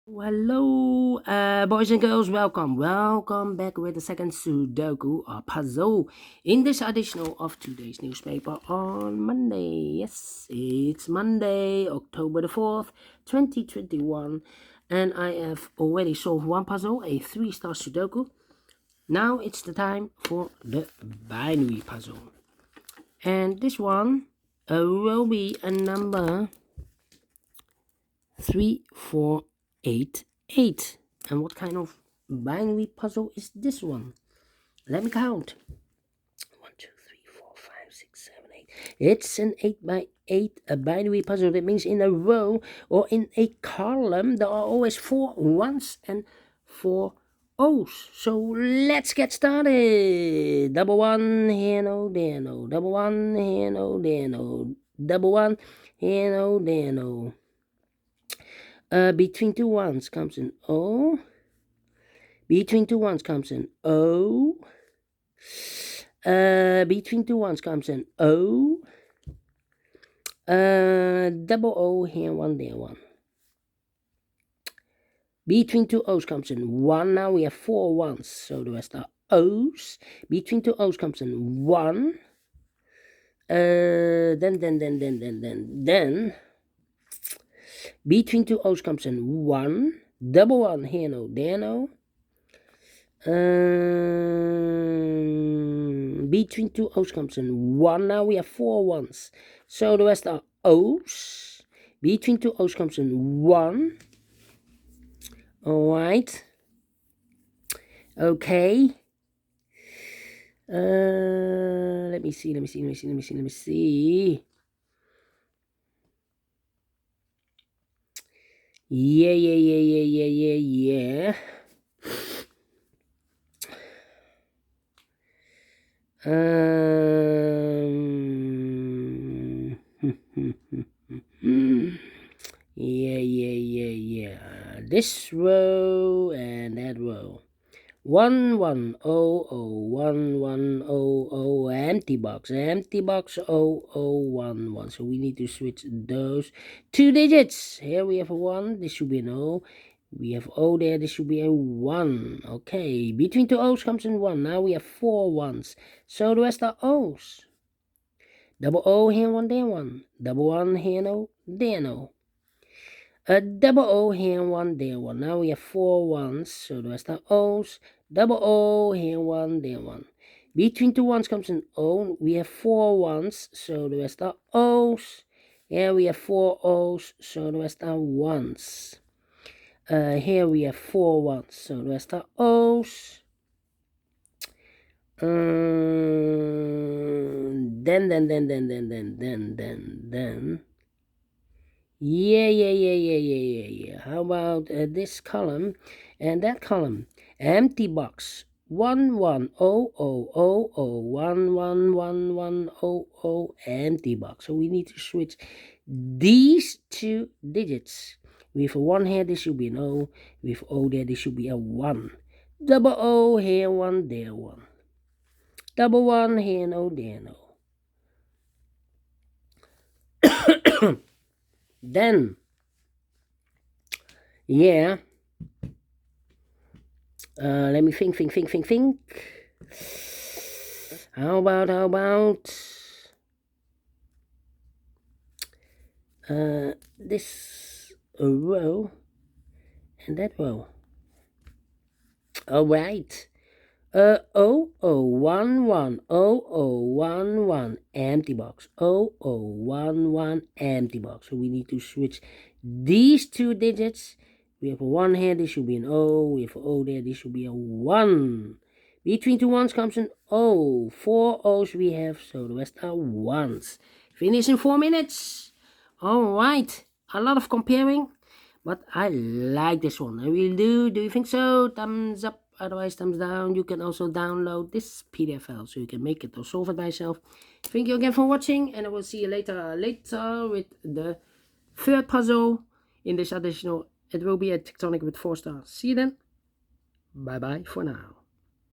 Hello, boys and girls, welcome back with the second Sudoku or puzzle in this edition of today's newspaper on Monday. Yes, it's Monday, October the 4th, 2021, and I have already solved one puzzle, a 3-star Sudoku. Now it's the time for the binary puzzle, and this one will be a number 3488. And what kind of binary puzzle is this one? Let me count. 1, 2, 3, 4, 5, 6, 7, 8. It's an 8 by 8 binary puzzle. That means in a row or in a column there are always 4 ones and 4 O's. So let's get started. Double one here, no, there, no. Double one here, no, there, no. Double one here, no, there, no. Between two ones comes an O. Between two ones comes an O. Between two ones comes an O. Double O here, one there, one. Between two O's comes in 1. Now we have 4 ones, so the rest are O's. Between two O's comes in 1. Then. Between two O's comes in 1. Double one here, no, there, no. Between two O's comes in 1. Now we have 4 ones, so the rest are O's. Between two O's comes in 1. All right. Okay. Let me see. Yeah. Yeah. This row and that row. 1 1 0 0 1 1 0 0 empty box 0 0 1 1. So we need to switch those 2 digits. Here we have a 1. This should be an O. We have O there. This should be a 1. Okay. Between two O's comes in 1. Now we have 4 ones. So the rest are O's. Double O here, 1 there, 1. Double 1 here, no, there, no. A double O here, 1 there, 1. Now we have 4 ones, so the rest are O's. Double O here, 1 there, 1. Between two ones comes an O. We have 4 ones, so the rest are O's. Here we have 4 O's, so the rest are ones. Here we have 4 ones, so the rest are O's. Then. Yeah. How about this column and that column? Empty box 1 1 0 0 0 0 1 1 1 1 0 0 empty box. So we need to switch these 2 digits. With a 1 here, this should be an O. With O there, this should be a 1. Double O here, 1 there, 1. Double 1 here, no, there, no. Then, yeah. Let me think. How about this row and that row? All right. 0 0 1 1 0 0 1 1 empty box 0 0 1 1 empty box. So we need to switch these 2 digits. We have a 1 here, this should be an O. We have an O there, this should be a 1. Between two ones comes an O. 4 O's we have, so the rest are ones. Finish in 4 minutes. All right, a lot of comparing, but I like this one. I really do. Do you think so? Thumbs up. Otherwise, thumbs down. You can also download this PDF file so you can make it or solve it by yourself. Thank you again for watching, and I will see you later with the 3rd puzzle in this additional. It will be a tectonic with 4 stars. See you then. Bye bye for now.